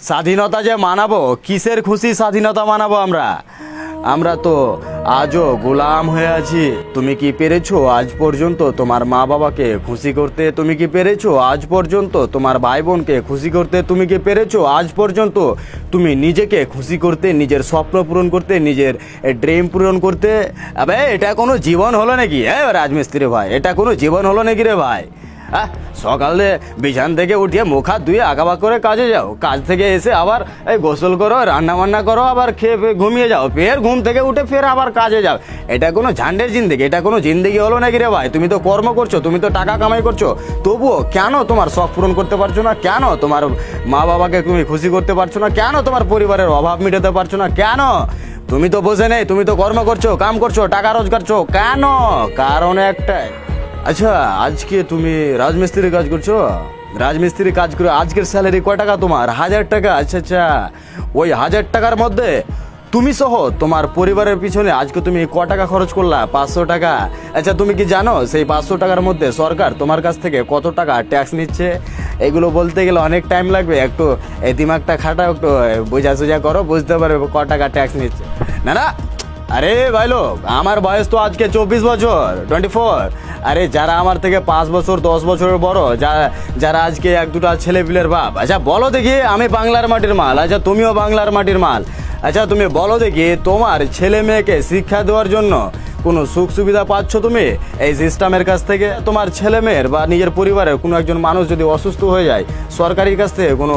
স্বাধীনতা যে মানাবো, কিসের খুশি স্বাধীনতা মানাবো আমরা? আমরা তো আজও গোলাম হয়ে আছি। তুমি কি পেরেছো আজ পর্যন্ত তোমার মা বাবাকে খুশি করতে? তুমি কি পেরেছো আজ পর্যন্ত তোমার ভাই বোনকে খুশি করতে? তুমি কি পেরেছো আজ পর্যন্ত তুমি নিজেকে খুশি করতে, নিজের স্বপ্ন পূরণ করতে, নিজের ড্রিম পূরণ করতে? আবে এটা কোনো জীবন হলো নাকি? রাজমিস্ত্রি ভাই, এটা কোনো জীবন হলো নাকি রে ভাই? হ্যাঁ, সকালে বিছান থেকে উঠিয়ে মুখ হাত ধুয়ে আঁকাবাক করে কাজে যাও, কাজ থেকে এসে আবার এই গোসল করো, রান্না বান্না করো, আবার খেয়ে ঘুমিয়ে যাও, ফের ঘুম থেকে উঠে ফের আবার কাজে যাও। এটা কোনো ঝান্ডের জিন্দেগি? এটা কোনো জিন্দেগি হলো নাকি রে ভাই? তুমি তো কর্ম করছো, তুমি তো টাকা কামাই করছো, তবুও কেন তোমার শখ পূরণ করতে পারছো না? কেন তোমার মা বাবাকে তুমি খুশি করতে পারছো না? কেন তোমার পরিবারের অভাব মেটাতে পারছো না? কেন? তুমি তো বোঝে নেই, তুমি তো কর্ম করছো, কাম করছো, টাকা রোজগার করছো, কেন? কারণ একটাই। আচ্ছা, আজকে তুমি রাজমিস্ত্রির কাজ করছো, রাজমিস্ত্রির কাজ করে আজকের স্যালারি কয় টাকা তোমার? 1000 টাকা। আচ্ছা আচ্ছা, ওই 1000 টাকার মধ্যে তুমি সহ তোমার পরিবারের পিছনে আজকে তুমি ক টাকা খরচ করলা? 500 টাকা। আচ্ছা, তুমি কি জানো সেই 500 টাকার মধ্যে সরকার তোমার কাছ থেকে কত টাকা ট্যাক্স নিচ্ছে? এগুলো বলতে গেলে অনেক টাইম লাগবে, একটু এই দিমাগটা খাটাও, একটু বোঝা সোজা করো, বুঝতে পারবে ক টাকা ট্যাক্স নিচ্ছে। না না, আরে ভাই লোক, আমার বয়স তো আজকে 24 বছর, 24। আরে যারা আমার থেকে 5 বছর 10 বছরের বড়, যারা আজকে এক দুটা ছেলে পিলের বাপ, আচ্ছা বলো দেখি, আমি বাংলার মাটির মাল, আচ্ছা তুমিও বাংলার মাটির মাল, আচ্ছা তুমি বলো দেখি, তোমার ছেলে মেয়েকে শিক্ষা দেওয়ার জন্য কোনো সুখ সুবিধা পাচ্ছ তুমি এই সিস্টেমের কাছ থেকে? তোমার ছেলে মেয়ের বা নিজের পরিবারের কোনো একজন মানুষ যদি অসুস্থ হয়ে যায়, সরকারের কাছ থেকে কোনো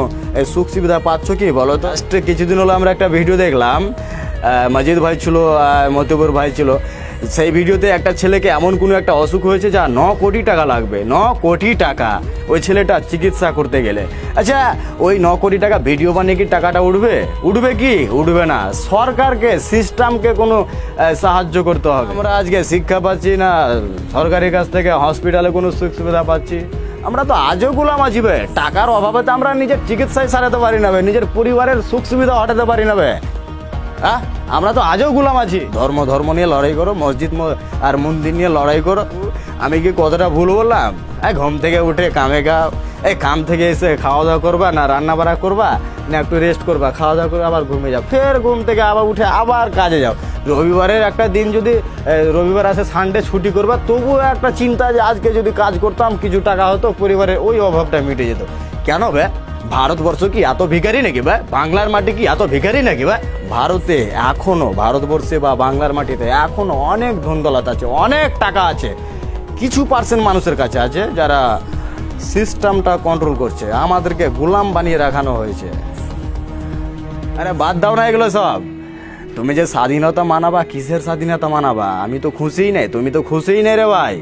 সুখ সুবিধা পাচ্ছ কি বলো তো? কিছুদিন হলো আমরা একটা ভিডিও দেখলাম, মজিদ ভাই ছিল, মতিবুর ভাই ছিল, সেই ভিডিওতে একটা ছেলেকে এমন কোনো একটা অসুখ হয়েছে যা 9 কোটি টাকা লাগবে, 9 কোটি টাকা ওই ছেলেটা চিকিৎসা করতে গেলে। আচ্ছা, ওই 9 কোটি টাকা ভিডিও বানিয়ে কি টাকাটা উঠবে? উঠবে কি? উঠবে না। সরকারকে, সিস্টেমকে কোনো সাহায্য করতে হবে। আমরা আজকে শিক্ষা পাচ্ছি না সরকারের কাছ থেকে, হসপিটালে কোনো সুখ সুবিধা পাচ্ছি। আমরা তো আজও গোলাম আছি বে, টাকার অভাবে তো আমরা নিজের চিকিৎসায় সারাতে পারি না, নিজের পরিবারের সুখ সুবিধা হটাতে পারি না বে। হ্যাঁ, আমরা তো আজও গোলাম আছি। ধর্ম নিয়ে লড়াই করো, মসজিদ আর মন্দির নিয়ে লড়াই করো। আমি কি কতটা ভুল বললাম? ঘুম থেকে উঠে কামে গাও, কাম থেকে এসে খাওয়া দাওয়া করবা, না রান্না বাড়া করবা, না একটু রেস্ট করবা, খাওয়া দাওয়া করে আবার ঘুমিয়ে যাও, ফের ঘুম থেকে আবার উঠে আবার কাজে যাও। রবিবারের একটা দিন যদি রবিবার আসে, সানডে ছুটি করবা, তবুও একটা চিন্তা যে আজকে যদি কাজ করতাম কিছু টাকা হতো, পরিবারের ওই অভাবটা মিটে যেত। কেন বে? ভারতবর্ষ কি এত ভিখারি নাকি ভাই? বাংলার মাটি কি এত ভিখারি নাকি ভাই? ভারতে এখনো, ভারতবর্ষে বা বাংলার মাটিতে এখনো অনেক ধন দৌলত আছে, অনেক টাকা আছে। কিছু পার্সেন্ট মানুষের কাছে আছে যারা সিস্টেমটা কন্ট্রোল করছে, আমাদেরকে গোলাম বানিয়ে রাখানো হয়েছে। আরে বাদ দাও না এগুলো সব। তুমি যে স্বাধীনতা মানাবা, কিসের স্বাধীনতা মানাবা? আমি তো খুশিই নেই, তুমি তো খুশিই নেই রে ভাই।